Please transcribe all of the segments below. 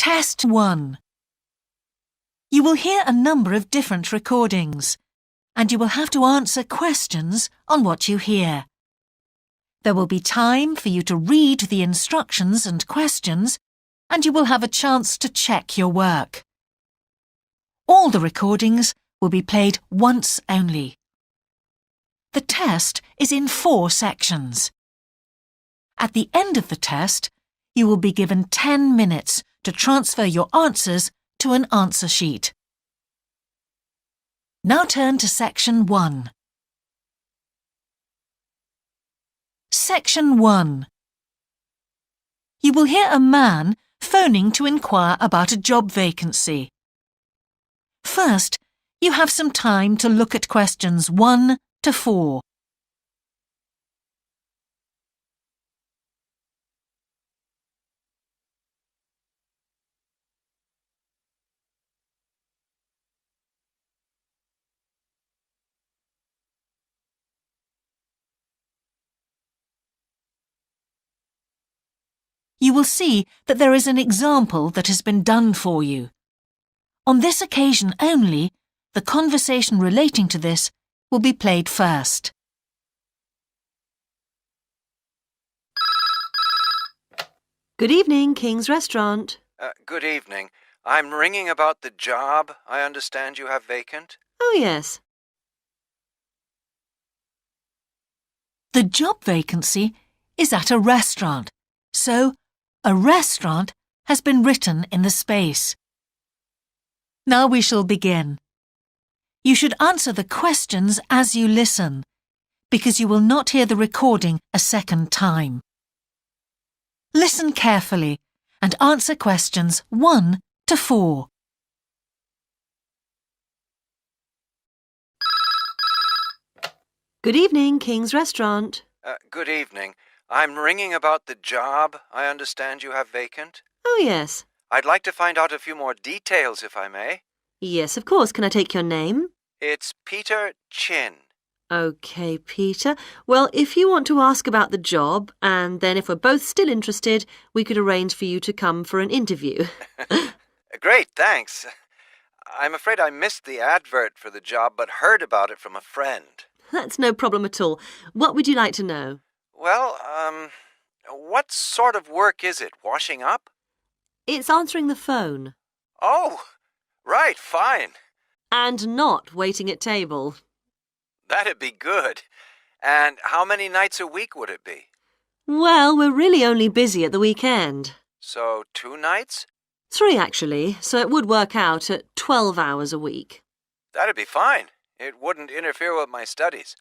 Test 1. You will hear a number of different recordings, and you will have to answer questions on what you hear. There will be time for you to read the instructions and questions, and you will have a chance to check your work. All the recordings will be played once only. The test is in 4 sections. At the end of the test, you will be given 10 minutes to transfer your answers to an answer sheet. Now turn to Section 1. Section 1. You will hear a man phoning to inquire about a job vacancy. First, you have some time to look at questions 1 to 4. You will see that there is an example that has been done for you. On this occasion only, the conversation relating to this will be played first. Good evening, King's Restaurant. Good evening. I'm ringing about the job I understand you have vacant. Oh, yes. The job vacancy is at a restaurant, so a restaurant has been written in the space. Now we shall begin. You should answer the questions as you listen, because you will not hear the recording a second time. Listen carefully and answer questions 1 to 4. Good evening, King's Restaurant. Good evening. I'm ringing about the job I understand you have vacant. Oh, yes. I'd like to find out a few more details, if I may. Yes, of course. Can I take your name? It's Peter Chin. OK, Peter. Well, if you want to ask about the job, and then if we're both still interested, we could arrange for you to come for an interview. Great, thanks. I'm afraid I missed the advert for the job, but heard about it from a friend. That's no problem at all. What would you like to know? Well, what sort of work is it? Washing up? It's answering the phone. Oh, right, fine. And not waiting at table. That'd be good. And how many nights a week would it be? Well, we're really only busy at the weekend. So 2 nights? 3, actually, so it would work out at 12 hours a week. That'd be fine. It wouldn't interfere with my studies.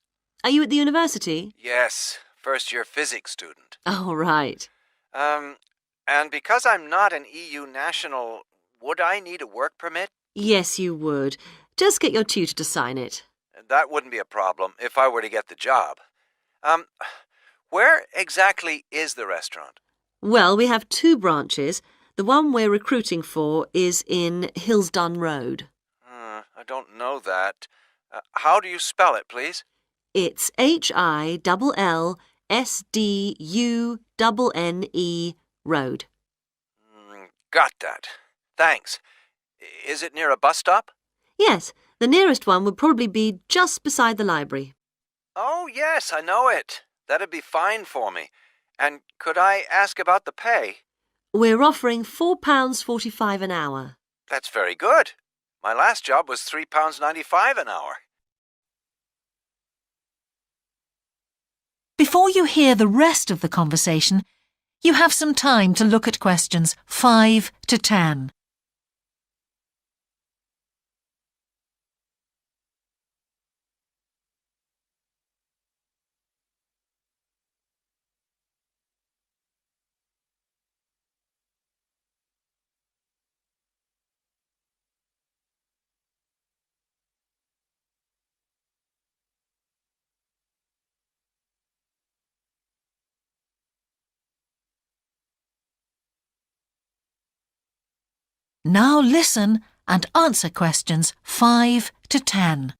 Are you at the university? Yes, first-year physics student. Oh, right. And because I'm not an EU national, would I need a work permit? Yes, you would. Just get your tutor to sign it. That wouldn't be a problem if I were to get the job. Where exactly is the restaurant? Well, we have 2 branches. The one we're recruiting for is in Hillsdon Road. I don't know that. How do you spell it, please? It's HILLSDUNNE Road. Got that. Thanks. Is it near a bus stop? Yes, the nearest one would probably be just beside the library. Oh, yes, I know it. That'd be fine for me. And could I ask about the pay? We're offering £4.45 an hour. That's very good. My last job was £3.95 an hour. Before you hear the rest of the conversation, you have some time to look at questions 5 to 10. Now listen and answer questions 5 to 10.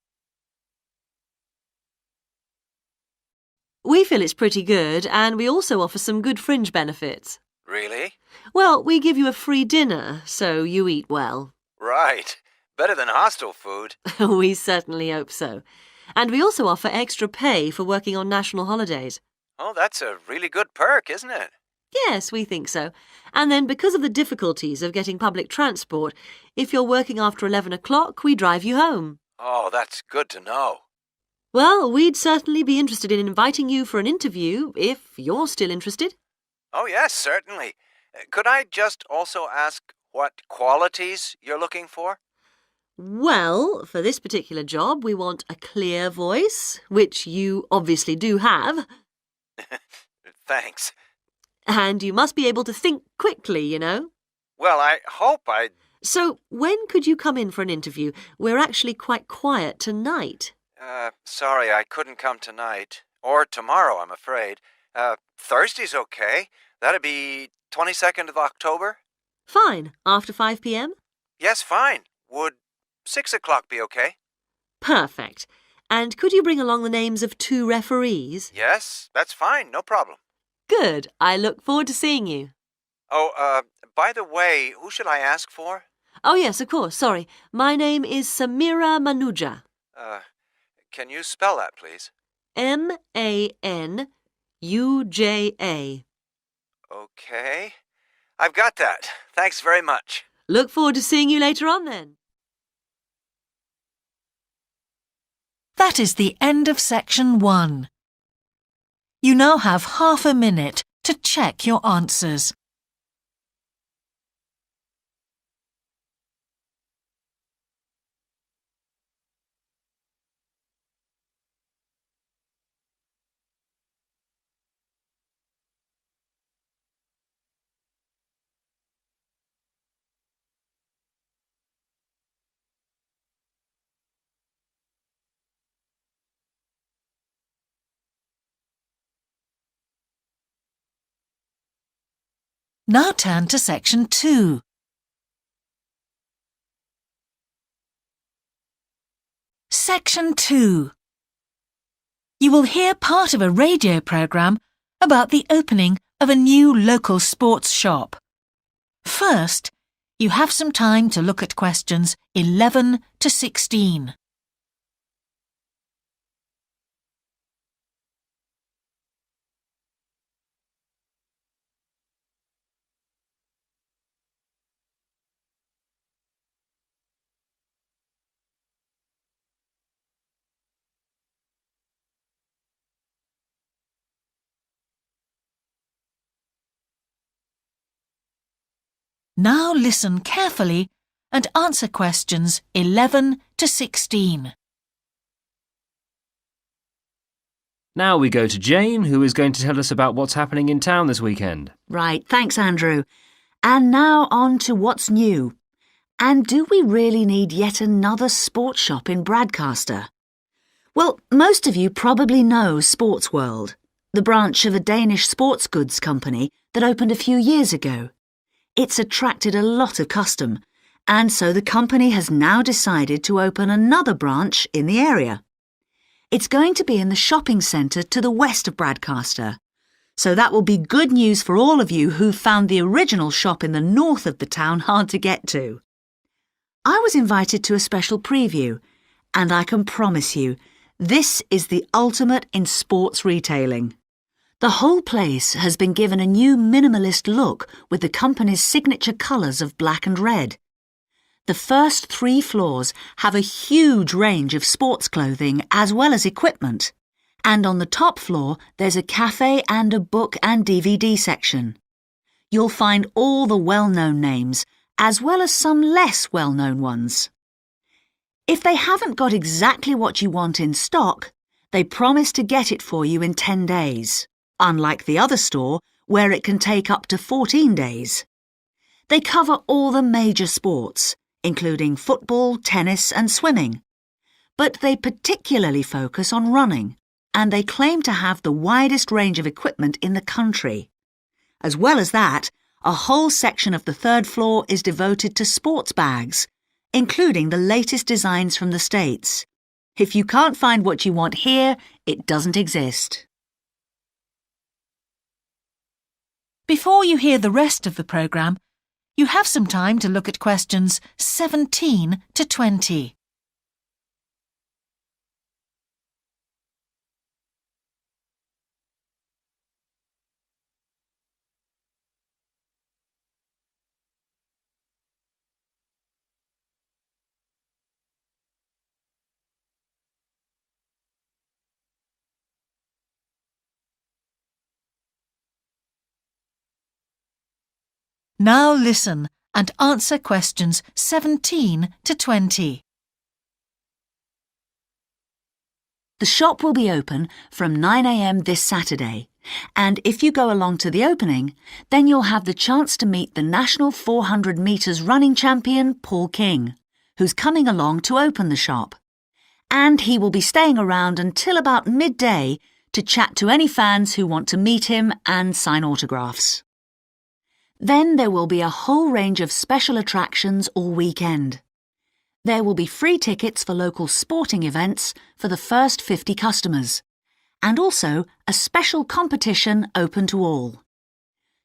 We feel it's pretty good, and we also offer some good fringe benefits. Really? Well, we give you a free dinner, so you eat well. Right. Better than hostel food. We certainly hope so. And we also offer extra pay for working on national holidays. Oh, that's a really good perk, isn't it? Yes, we think so. And then because of the difficulties of getting public transport, if you're working after 11 o'clock, we drive you home. Oh, that's good to know. Well, we'd certainly be interested in inviting you for an interview, if you're still interested. Oh, yes, certainly. Could I just also ask what qualities you're looking for? Well, for this particular job, we want a clear voice, which you obviously do have. Thanks. And you must be able to think quickly, you know. Well, I hope I... So, when could you come in for an interview? We're actually quite quiet tonight. Sorry, I couldn't come tonight. Or tomorrow, I'm afraid. Thursday's okay. That'd be 22nd of October? Fine. After 5 p.m.? Yes, fine. Would 6 o'clock be okay? Perfect. And could you bring along the names of 2 referees? Yes, that's fine. No problem. Good. I look forward to seeing you. Oh, by the way, who should I ask for? Oh, yes, of course. Sorry. My name is Samira Manuja. Can you spell that, please? Manuja. Okay. I've got that. Thanks very much. Look forward to seeing you later on then. That is the end of section 1. You now have half a minute to check your answers. Now turn to section 2. Section 2. You will hear part of a radio programme about the opening of a new local sports shop. First, you have some time to look at questions 11 to 16. Now listen carefully and answer questions 11 to 16. Now we go to Jane, who is going to tell us about what's happening in town this weekend. Right, thanks, Andrew. And now on to what's new. And do we really need yet another sports shop in Bradcaster? Well, most of you probably know Sports World, the branch of a Danish sports goods company that opened a few years ago. It's attracted a lot of custom, and so the company has now decided to open another branch in the area. It's going to be in the shopping centre to the west of Bradcaster, so that will be good news for all of you who found the original shop in the north of the town hard to get to. I was invited to a special preview, and I can promise you, this is the ultimate in sports retailing. The whole place has been given a new minimalist look with the company's signature colours of black and red. The first 3 floors have a huge range of sports clothing as well as equipment. And on the top floor, there's a cafe and a book and DVD section. You'll find all the well-known names, as well as some less well-known ones. If they haven't got exactly what you want in stock, they promise to get it for you in 10 days. Unlike the other store, where it can take up to 14 days. They cover all the major sports, including football, tennis and swimming. But they particularly focus on running, and they claim to have the widest range of equipment in the country. As well as that, a whole section of the 3rd floor is devoted to sports bags, including the latest designs from the States. If you can't find what you want here, it doesn't exist. Before you hear the rest of the programme, you have some time to look at questions 17 to 20. Now listen and answer questions 17 to 20. The shop will be open from 9 a.m. this Saturday, and if you go along to the opening, then you'll have the chance to meet the national 400 metres running champion Paul King, who's coming along to open the shop. And he will be staying around until about midday to chat to any fans who want to meet him and sign autographs. Then there will be a whole range of special attractions all weekend. There will be free tickets for local sporting events for the first 50 customers, and also a special competition open to all.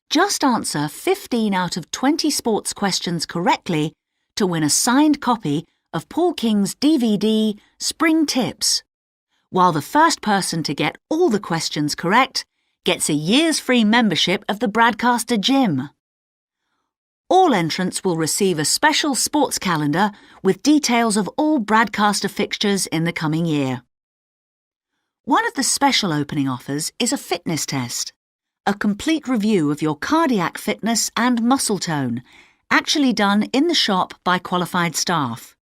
Just answer 15 out of 20 sports questions correctly to win a signed copy of Paul King's DVD Spring Tips, while the first person to get all the questions correct gets a year's free membership of the Broadcaster Gym. All entrants will receive a special sports calendar with details of all Broadcaster fixtures in the coming year. One of the special opening offers is a fitness test, a complete review of your cardiac fitness and muscle tone, actually done in the shop by qualified staff.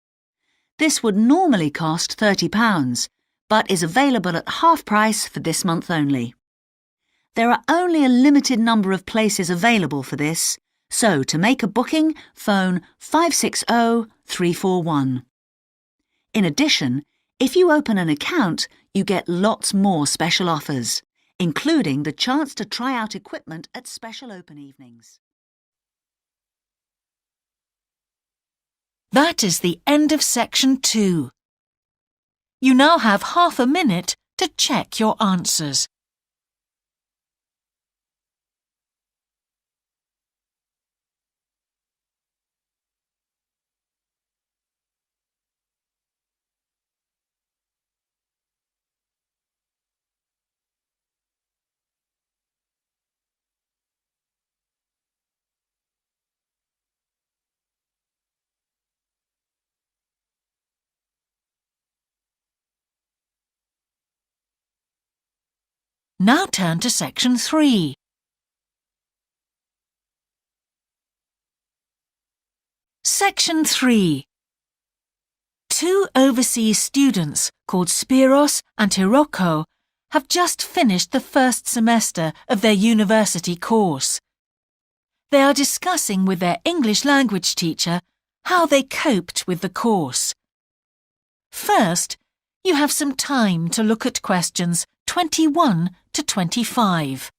This would normally cost £30, but is available at half price for this month only. There are only a limited number of places available for this, so to make a booking, phone 560-341. In addition, if you open an account, you get lots more special offers, including the chance to try out equipment at special open evenings. That is the end of section 2. You now have half a minute to check your answers. Now turn to section 3. Section 3. 2 overseas students called Spiros and Hiroko have just finished the first semester of their university course. They are discussing with their English language teacher how they coped with the course. First, you have some time to look at questions 21 to 25.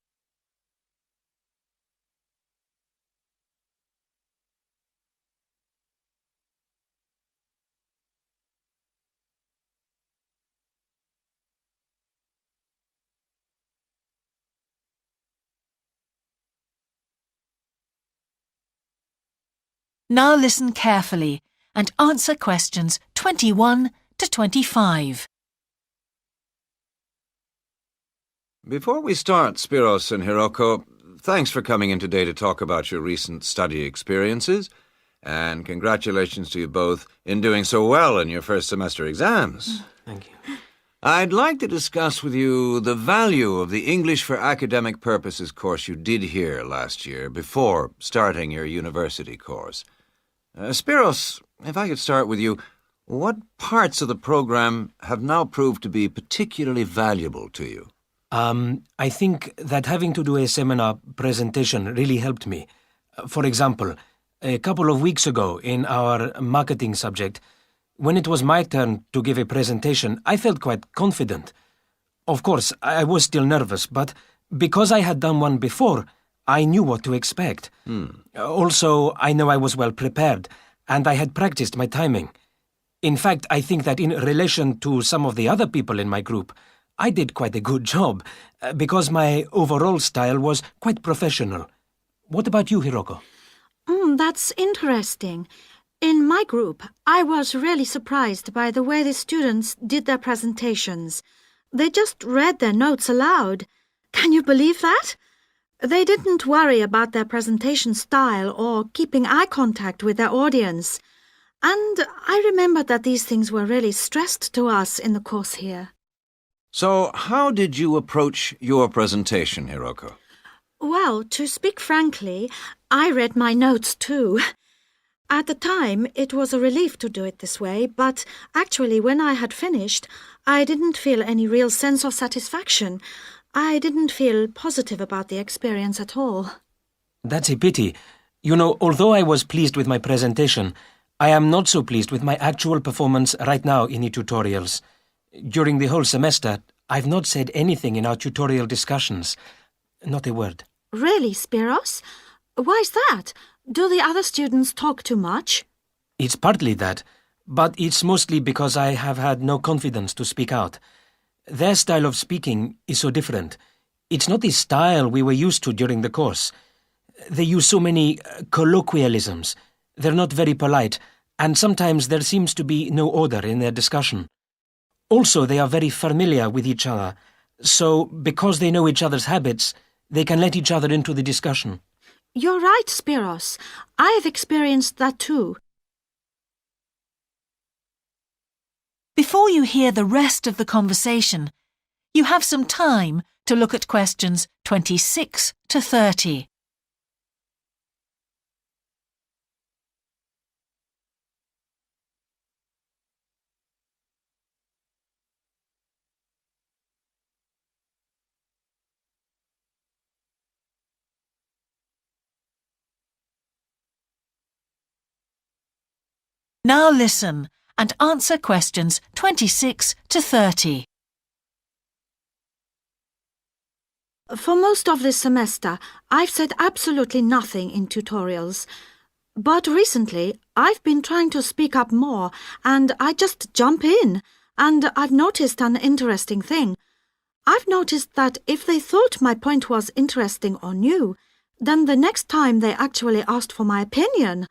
Now listen carefully and answer questions 21 to 25. Before we start, Spiros and Hiroko, thanks for coming in today to talk about your recent study experiences, and congratulations to you both in doing so well in your first semester exams. Thank you. I'd like to discuss with you the value of the English for Academic Purposes course you did here last year before starting your university course. Spiros, if I could start with you, what parts of the program have now proved to be particularly valuable to you? I think that having to do a seminar presentation really helped me. For example, a couple of weeks ago in our marketing subject, when it was my turn to give a presentation, I felt quite confident. Of course, I was still nervous, but because I had done one before, I knew what to expect. Also, I know I was well prepared, and I had practiced my timing. In fact, I think that in relation to some of the other people in my group, I did quite a good job, because my overall style was quite professional. What about you, Hiroko? That's interesting. In my group, I was really surprised by the way the students did their presentations. They just read their notes aloud. Can you believe that? They didn't worry about their presentation style or keeping eye contact with their audience. And I remembered that these things were really stressed to us in the course here. So, how did you approach your presentation, Hiroko? Well, to speak frankly, I read my notes too. At the time, it was a relief to do it this way, but actually when I had finished, I didn't feel any real sense of satisfaction. I didn't feel positive about the experience at all. That's a pity. You know, although I was pleased with my presentation, I am not so pleased with my actual performance right now in the tutorials. During the whole semester, I've not said anything in our tutorial discussions. Not a word. Really, Spiros? Why's that? Do the other students talk too much? It's partly that, but it's mostly because I have had no confidence to speak out. Their style of speaking is so different. It's not the style we were used to during the course. They use so many colloquialisms. They're not very polite, and sometimes there seems to be no order in their discussion. Also, they are very familiar with each other, so because they know each other's habits, they can let each other into the discussion. You're right, Spiros. I have experienced that too. Before you hear the rest of the conversation, you have some time to look at questions 26 to 30. Now listen and answer questions 26 to 30. For most of this semester, I've said absolutely nothing in tutorials. But recently, I've been trying to speak up more, and I just jump in, and I've noticed an interesting thing. I've noticed that if they thought my point was interesting or new, then the next time they actually asked for my opinion.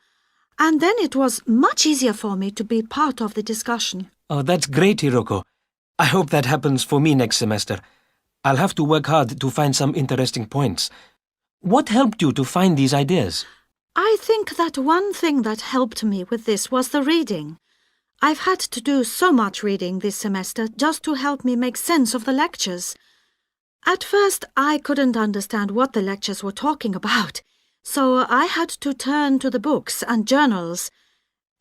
And then it was much easier for me to be part of the discussion. Oh, that's great, Hiroko. I hope that happens for me next semester. I'll have to work hard to find some interesting points. What helped you to find these ideas? I think that one thing that helped me with this was the reading. I've had to do so much reading this semester just to help me make sense of the lectures. At first, I couldn't understand what the lectures were talking about, so I had to turn to the books and journals.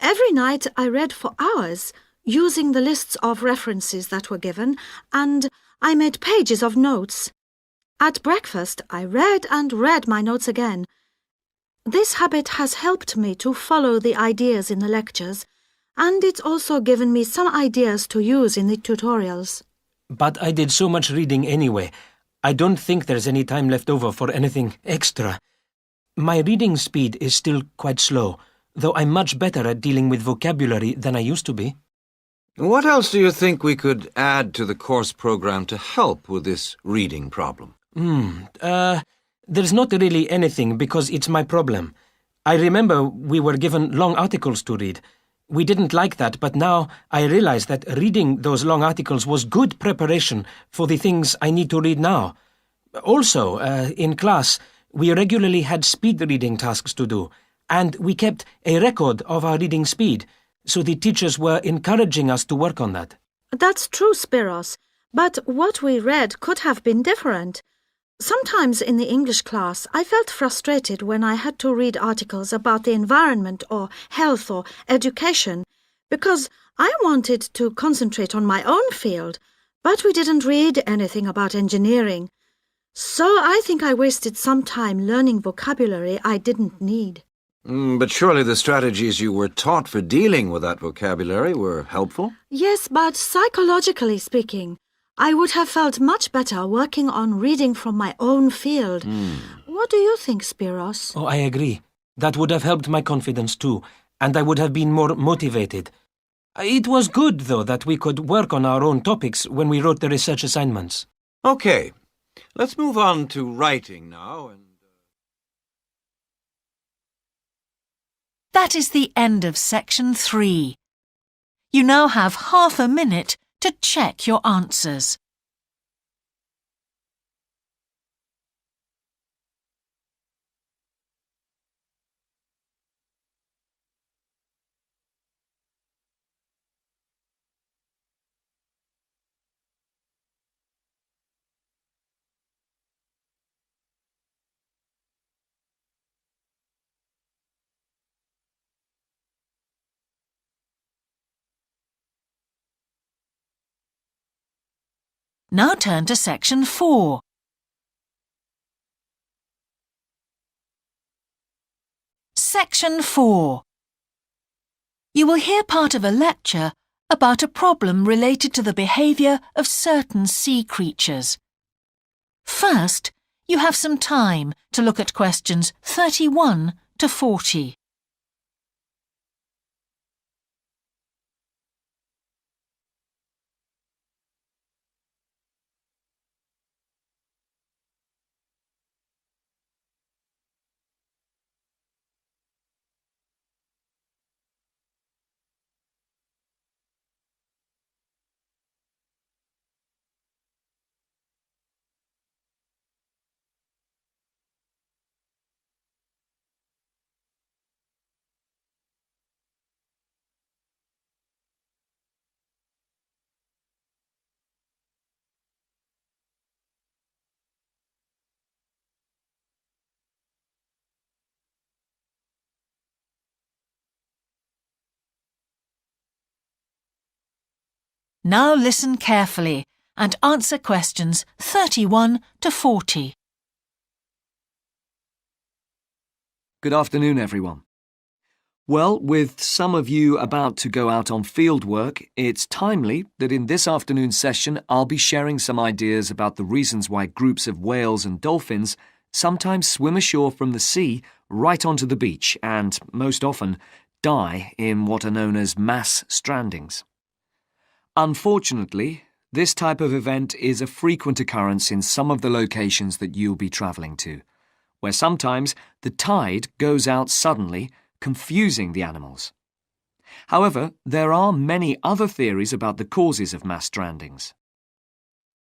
Every night I read for hours, using the lists of references that were given, and I made pages of notes. At breakfast, I read and read my notes again. This habit has helped me to follow the ideas in the lectures, and it's also given me some ideas to use in the tutorials. But I did so much reading anyway. I don't think there's any time left over for anything extra. My reading speed is still quite slow, though I'm much better at dealing with vocabulary than I used to be. What else do you think we could add to the course program to help with this reading problem? There's not really anything because it's my problem. I remember we were given long articles to read. We didn't like that, but now I realize that reading those long articles was good preparation for the things I need to read now. Also, in class, we regularly had speed reading tasks to do, and we kept a record of our reading speed, so the teachers were encouraging us to work on that. That's true, Spiros, but what we read could have been different. Sometimes in the English class, I felt frustrated when I had to read articles about the environment or health or education, because I wanted to concentrate on my own field, but we didn't read anything about engineering. So I think I wasted some time learning vocabulary I didn't need. But surely the strategies you were taught for dealing with that vocabulary were helpful? Yes, but psychologically speaking, I would have felt much better working on reading from my own field. What do you think, Spiros? Oh, I agree. That would have helped my confidence too, and I would have been more motivated. It was good, though, that we could work on our own topics when we wrote the research assignments. Okay, let's move on to writing now. That is the end of section 3. You now have half a minute to check your answers. Now turn to section 4. Section 4. You will hear part of a lecture about a problem related to the behaviour of certain sea creatures. First, you have some time to look at questions 31 to 40. Now listen carefully and answer questions 31 to 40. Good afternoon, everyone. Well, with some of you about to go out on field work, it's timely that in this afternoon's session I'll be sharing some ideas about the reasons why groups of whales and dolphins sometimes swim ashore from the sea right onto the beach and, most often, die in what are known as mass strandings. Unfortunately, this type of event is a frequent occurrence in some of the locations that you'll be travelling to, where sometimes the tide goes out suddenly, confusing the animals. However, there are many other theories about the causes of mass strandings.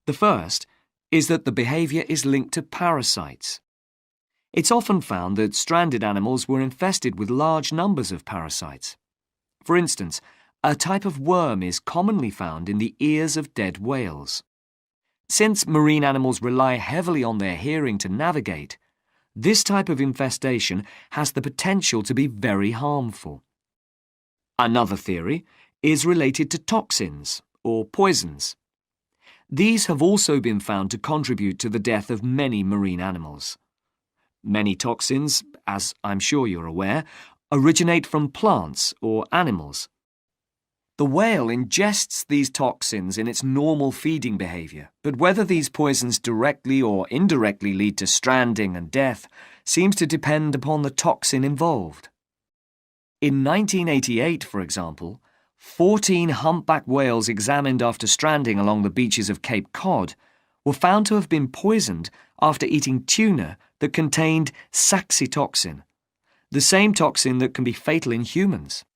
The first is that the behaviour is linked to parasites. It's often found that stranded animals were infested with large numbers of parasites. For instance, a type of worm is commonly found in the ears of dead whales. Since marine animals rely heavily on their hearing to navigate, this type of infestation has the potential to be very harmful. Another theory is related to toxins or poisons. These have also been found to contribute to the death of many marine animals. Many toxins, as I'm sure you're aware, originate from plants or animals. The whale ingests these toxins in its normal feeding behaviour, but whether these poisons directly or indirectly lead to stranding and death seems to depend upon the toxin involved. In 1988, for example, 14 humpback whales examined after stranding along the beaches of Cape Cod were found to have been poisoned after eating tuna that contained saxitoxin, the same toxin that can be fatal in humans.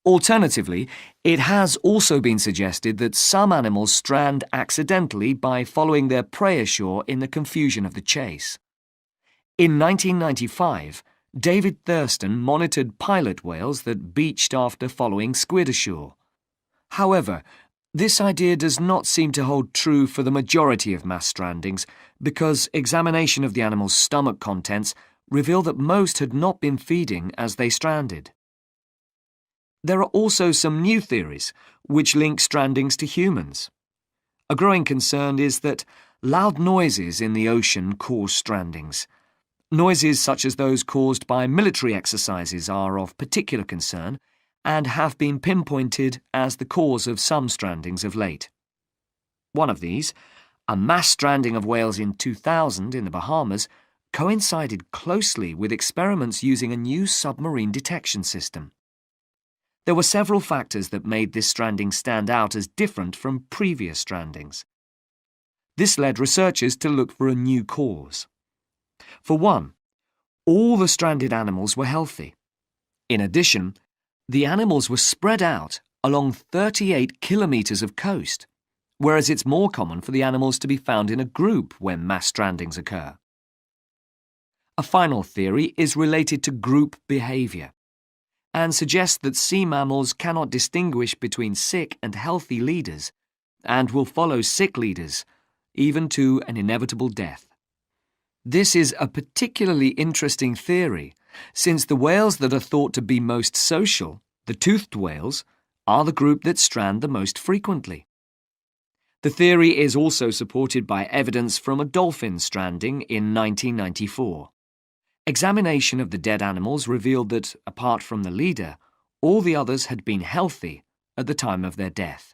Alternatively, it has also been suggested that some animals strand accidentally by following their prey ashore in the confusion of the chase. In 1995, David Thurston monitored pilot whales that beached after following squid ashore. However, this idea does not seem to hold true for the majority of mass strandings because examination of the animal's stomach contents revealed that most had not been feeding as they stranded. There are also some new theories which link strandings to humans. A growing concern is that loud noises in the ocean cause strandings. Noises such as those caused by military exercises are of particular concern and have been pinpointed as the cause of some strandings of late. One of these, a mass stranding of whales in 2000 in the Bahamas, coincided closely with experiments using a new submarine detection system. There were several factors that made this stranding stand out as different from previous strandings. This led researchers to look for a new cause. For one, all the stranded animals were healthy. In addition, the animals were spread out along 38 kilometres of coast, whereas it's more common for the animals to be found in a group when mass strandings occur. A final theory is related to group behaviour and suggests that sea mammals cannot distinguish between sick and healthy leaders and will follow sick leaders, even to an inevitable death. This is a particularly interesting theory, since the whales that are thought to be most social, the toothed whales, are the group that strand the most frequently. The theory is also supported by evidence from a dolphin stranding in 1994. Examination of the dead animals revealed that, apart from the leader, all the others had been healthy at the time of their death.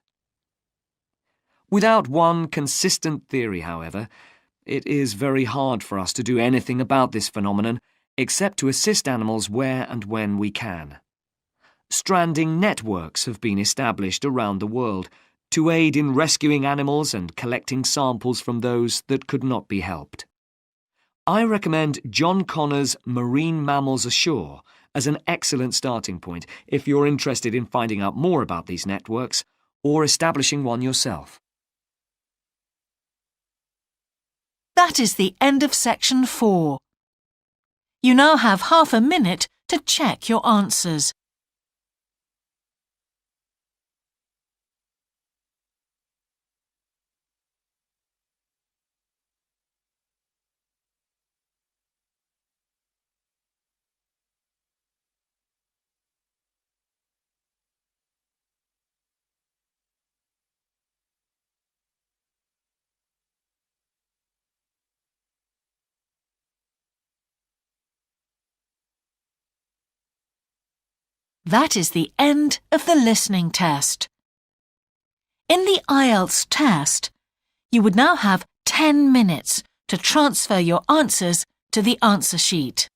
Without one consistent theory, however, it is very hard for us to do anything about this phenomenon except to assist animals where and when we can. Stranding networks have been established around the world to aid in rescuing animals and collecting samples from those that could not be helped. I recommend John Connor's Marine Mammals Ashore as an excellent starting point if you're interested in finding out more about these networks or establishing one yourself. That is the end of section 4. You now have half a minute to check your answers. That is the end of the listening test. In the IELTS test, you would now have 10 minutes to transfer your answers to the answer sheet.